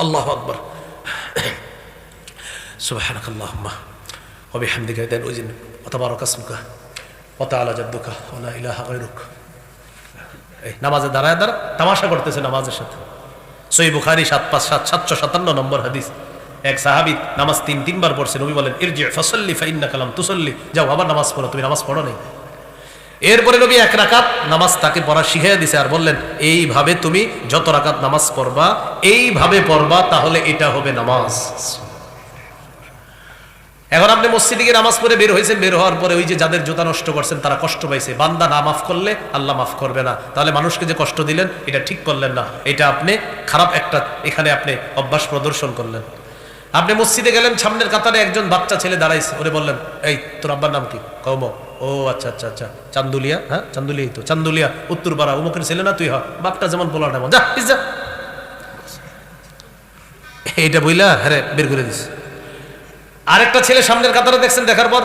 আল্লাহু আকবার। সুবহানাকাল্লাহুম্মা ওয়া বিহামদিকা ওয়া তাবারাকা ইসমুকা ওয়া তাআলা জাদ্দুকা ওয়া লা ইলাহা গায়রুক। এই নামাজে দাঁড়ায় তামাশা করতেছে নামাজের সাথে। সহিহ বুখারী 757 নম্বর হাদিস। এক সাহাবী নামাজ তিনবার পড়ছে, নবী বলেন ইরজি ফাসাল্লি ফাইন্নাকা লাম তুসাল্লি, যাও আবার নামাজ পড়ো, তুমি নামাজ পড়ো নাই। এরপরে নবী এক রাকাত নামাজ তাকে পড়া শিখিয়ে দিছে আর বললেন এইভাবে তুমি যত রাকাত নামাজ পড়বা এইভাবে পড়বা, তাহলে এটা হবে নামাজ। এখন আপনি মসজিদে গিয়ে নামাজ পড়ে বের হয়েছেন, বের হওয়ার পরে ওই যে যাদের জুতা নষ্ট করছেন তারা কষ্ট পাইছে, বান্দা না মাফ করলে আল্লাহ মাফ করবে না, তাহলে মানুষকে যে কষ্ট দিলেন এটা ঠিক করলেন না, এটা আপনি খারাপ একটা এখানে আপনি অভ্যাস প্রদর্শন করলেন। আপনি মসজিদে গেলেন, সামনের কাতারে একজন বাচ্চা ছেলে দাঁড়াইছে, ওরে বললেন এই তোর আব্বার নাম কি? কৌম। ও আচ্ছা আচ্ছা আচ্ছা, চান্দুলিয়া। হ্যাঁ চান্দুলিয়াই তো, চান্দুলিয়া উত্তরপাড়া অমুকের ছেলে না তুই? বাপটা যেমন বলার না, যা যা, এইটা বইলা হ্যাঁ বের করে দিস। আরেকটা ছেলে সামনের কাতারে দেখছেন, দেখার পর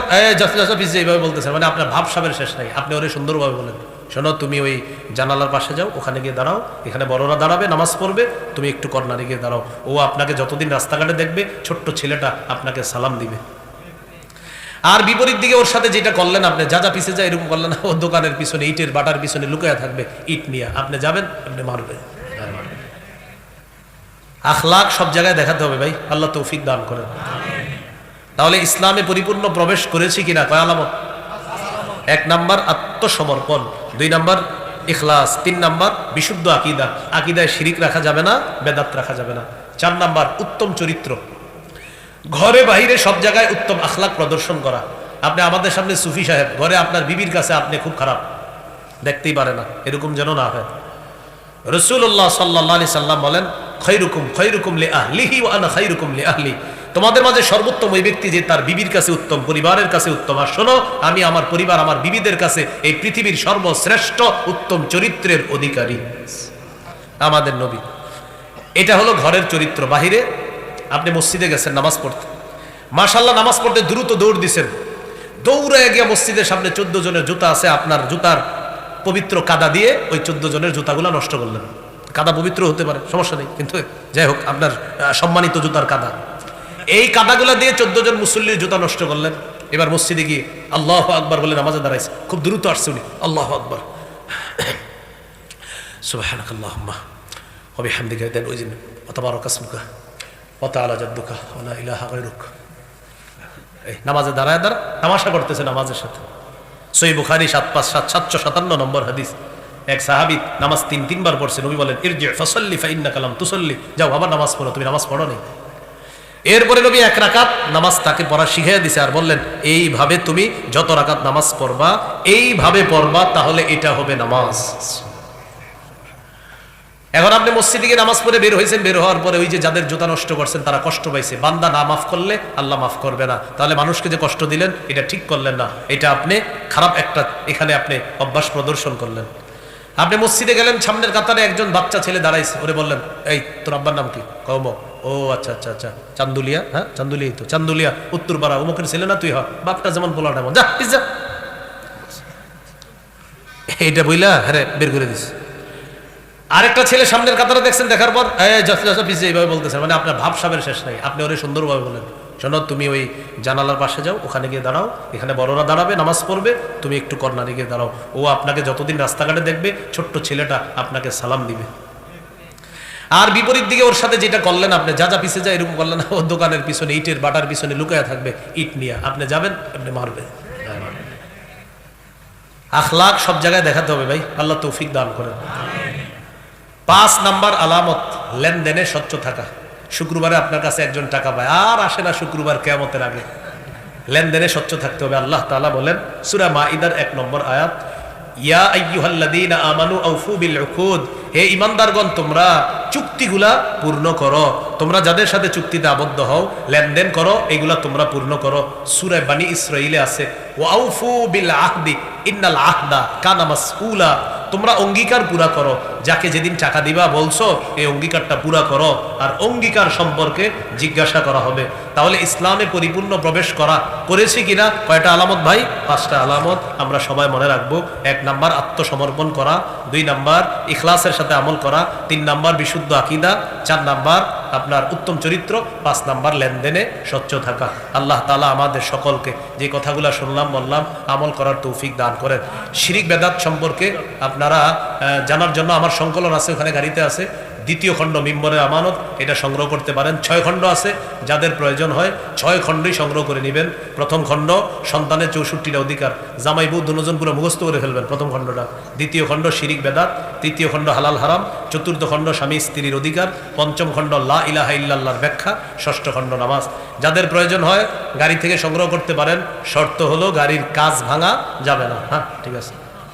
এইভাবে বলতেছেন, মানে আপনার ভাব সাবের শেষ নাই। আপনি ওরে সুন্দরভাবে বলেন শোনো তুমি ওই জানালার পাশে যাও, ওখানে গিয়ে দাঁড়াও, এখানে বড়রা দাঁড়াবে নামাজ পড়বে, তুমি একটু কর্নারে গিয়ে দাঁড়াও, ও আপনাকে যতদিন রাস্তাঘাটে দেখবে ছোট্ট ছেলেটা আপনাকে সালাম দিবে। আর বিপরীত দিকে ওর সাথে যেটা করলেন আপনি, যা পিছে যায় এরকম করলেন, ও দোকানের পিছনে ইটের বাটার পিছনে লুকায়া থাকবে, ইট নিয়ে আপনি যাবেন, আপনি মারবে। আখলাক সব জায়গায় দেখাতে হবে ভাই, আল্লাহ তৌফিক দান করেন। তাহলে ইসলামে পরিপূর্ণ প্রবেশ করেছি কিনা? কয় আলামত? 1 নাম্বার আত্মসমর্পণ, 2 নাম্বার ইখলাস, 3 নাম্বার বিশুদ্ধ আকীদা, আকীদায় শিরিক রাখা যাবে না, বেদাত রাখা যাবে না, 4 নাম্বার উত্তম চরিত্র, ঘরে বাহিরে সব জায়গায় উত্তম আখলাক প্রদর্শন করা। আপনি আমাদের সামনে সুফি সাহেব, ঘরে আপনার বিবির কাছে আপনি খুব খারাপ, দেখতেই পারে না, এরকম যেন না হয়। রাসূলুল্লাহ সাল্লাল্লাহু আলাইহি সাল্লাম বলেন খায়রুকুম লিআহলিহি ওয়া আনা খায়রুকুম লিআহলি, তোমাদের মাঝে সর্বোত্তম ওই ব্যক্তি যে তার বিবির কাছে উত্তম, পরিবারের কাছে উত্তম। আর শোনো, আমি আমার পরিবার আমার বিবিদের কাছে এই পৃথিবীর সর্বশ্রেষ্ঠ উত্তম চরিত্রের অধিকারী আমাদের নবী। এটা হলো ঘরের চরিত্র। বাহিরে আপনি মসজিদে গেছেন নামাজ পড়তে, মাশাআল্লাহ নামাজ পড়তে দ্রুত দৌড় দিছেন, দৌড়ে গিয়ে মসজিদের সামনে 14 জনের জুতা আছে, আপনার জুতার পবিত্র কাদা দিয়ে ওই 14 জনের জুতাগুলো নষ্ট করলেন। কাদা পবিত্র হতে পারে, সমস্যা নেই, কিন্তু যাই হোক আপনার সম্মানিত জুতার কাদা, এই কাদাগুলা দিয়ে 14 জন মুসল্লির জুতা নষ্ট করলেন। এবার মসজিদে গিয়ে আল্লাহু আকবার বলে নামাজে দাঁড়াইছে, খুব দ্রুত আসছে উনি, আল্লাহু আকবার। সুবহানাকাল্লাহুম্মা ওয়া বিহামদিকা ওয়া তাবারাকা ইসমুকা ওয়া তাআলা জাদ্দুকা ওয়া লা ইলাহা গায়রুক। এই নামাজে দাঁড়ায় তামাশা করতেছে নামাজের সাথে। সহিহ বুখারী 757 নম্বর হাদিস। এক সাহাবী নামাজ তিনবার পড়ছে, নবী বলেন ইরজি ফাসাল্লি ফাইন্নাকা লাম তুসাল্লি, যাও আবার নামাজ পড়ো, তুমি নামাজ পড়ো নাই। এরপরে নবী এক রাকাত নামাজ তাকে পড়া শিখিয়ে দিছে আর বললেন এইভাবে তুমি যত রাকাত নামাজ পড়বা এইভাবে পড়বা, তাহলে এটা হবে নামাজ। এখন আপনি মসজিদে গিয়ে নামাজ পড়ে বের হয়েছেন, বের হওয়ার পরে ওই যে যাদের জুতা নষ্ট করছেন তারা কষ্ট পাইছে, বান্দা না মাফ করলে আল্লাহ মাফ করবে না, তাহলে মানুষকে যে কষ্ট দিলেন এটা ঠিক করলেন না, এটা আপনি খারাপ একটা এখানে আপনি অভ্যাস প্রদর্শন করলেন। আপনি মসজিদে গেলেন, সামনের কাতারে একজন বাচ্চা ছেলে দাঁড়াইছে, ওরে বললেন এই তোর আব্বার নাম কি? কৌম। ও আচ্ছা আচ্ছা আচ্ছা, চান্দুলিয়া। হ্যাঁ চান্দুলিয়াই তো, চান্দুলিয়া উত্তরপাড়া অমুকের ছেলে না তুই? বাপটা যেমন বলার না, যা যা, এইটা বইলা হ্যাঁ বের করে দিস। আরেকটা ছেলে সামনের কাতারে দেখছেন, দেখার পর এইভাবে বলতেছেন, মানে আপনার ভাব সাবের শেষ নাই। আপনি ওরে সুন্দরভাবে বলেন শোনো তুমি ওই জানালার পাশে যাও, ওখানে গিয়ে দাঁড়াও, এখানে বড়রা দাঁড়াবে নামাজ পড়বে, তুমি একটু কর্নারে গিয়ে দাঁড়াও, ও আপনাকে যতদিন রাস্তাঘাটে দেখবে ছোট্ট ছেলেটা আপনাকে সালাম দিবে। আর বিপরীত দিকে ওর সাথে যেটা করলেন আপনি, যা পিছে যায় এরকম করলেন, ও দোকানের পিছনে ইটের বাটার পিছনে লুকায়া থাকবে, ইট নিয়ে আপনি যাবেন, আপনি মারবে। আখলাক সব জায়গায় দেখাতে হবে ভাই, আল্লাহ তৌফিক দান করেন। 5 নাম্বার আলামত লেনদেনে স্বচ্ছ থাকা। শুক্রবারে আপনার কাছে একজন টাকা পায়, আর আসে না শুক্রবার কিয়ামতের আগে, লেনদেনে স্বচ্ছ থাকতে হবে। আল্লাহ তাআলা বলেন সূরা মাইদার 1 নম্বর আয়াত, ইয়া আইয়ুহাল্লাযীনা আমানু আউফু বিল উকুদ, হে ঈমানদারগণ তোমরা চুক্তিগুলা পূর্ণ করো, তোমরা যাদের সাথে চুক্তিতে আবদ্ধ হও, লেনদেন করো, এগুলা তোমরা পূর্ণ করো। সূরা বনী ইসরাঈলে আছে ওয়া আউফু বিল আহদি ইন্নাল আহদা কানা মাসউলা, তোমরা অঙ্গীকার পুরা করো, যাকে যেদিন টাকা দিবা বলছো এই অঙ্গীকারটা পুরা করো, আর অঙ্গীকার সম্পর্কে জিজ্ঞাসা করা হবে। তাহলে ইসলামে পরিপূর্ণ প্রবেশ করেছি কিনা? কয়টা আলামত ভাই? 5টা আলামত আমরা সবাই মনে রাখবো। 1 নাম্বার আত্মসমর্পণ করা, 2 নাম্বার ইখলাসের সাথে আমল করা, 3 নাম্বার বিশুদ্ধ আকীদা, 4 নাম্বার আপনার উত্তম চরিত্র, 5 নাম্বার লেনদেনে স্বচ্ছ থাকা। আল্লাহ তাআলা আমাদের সকলকে যে কথাগুলো শুনলাম বললাম আমল করার তৌফিক দান করেন। শিরিক বেদাত সম্পর্কে আপনারা জানার জন্য আমার সংকলন আছে, ওখানে গাড়িতে আছে। 2য় খণ্ড মিম্বরের আমানত, এটা সংগ্রহ করতে পারেন। 6 খণ্ড আছে, যাদের প্রয়োজন হয় 6 খণ্ডই সংগ্রহ করে নেবেন। প্রথম খণ্ড সন্তানের 64টা অধিকার, জামাই বউ দুজন পুরো মুখস্থ করে ফেলবেন প্রথম খণ্ডটা। 2য় খণ্ড শিরিক বেদাত, 3য় খণ্ড হালাল হারাম, 4র্থ খণ্ড স্বামী স্ত্রীর অধিকার, 5ম খণ্ড লা ইলাহা ইল্লাল্লাহর ব্যাখ্যা, 6ষ্ঠ খণ্ড নামাজ। যাদের প্রয়োজন হয় গাড়ি থেকে সংগ্রহ করতে পারেন। শর্ত হলো গাড়ির কাজ ভাঙা যাবে না। হ্যাঁ, ঠিক আছে।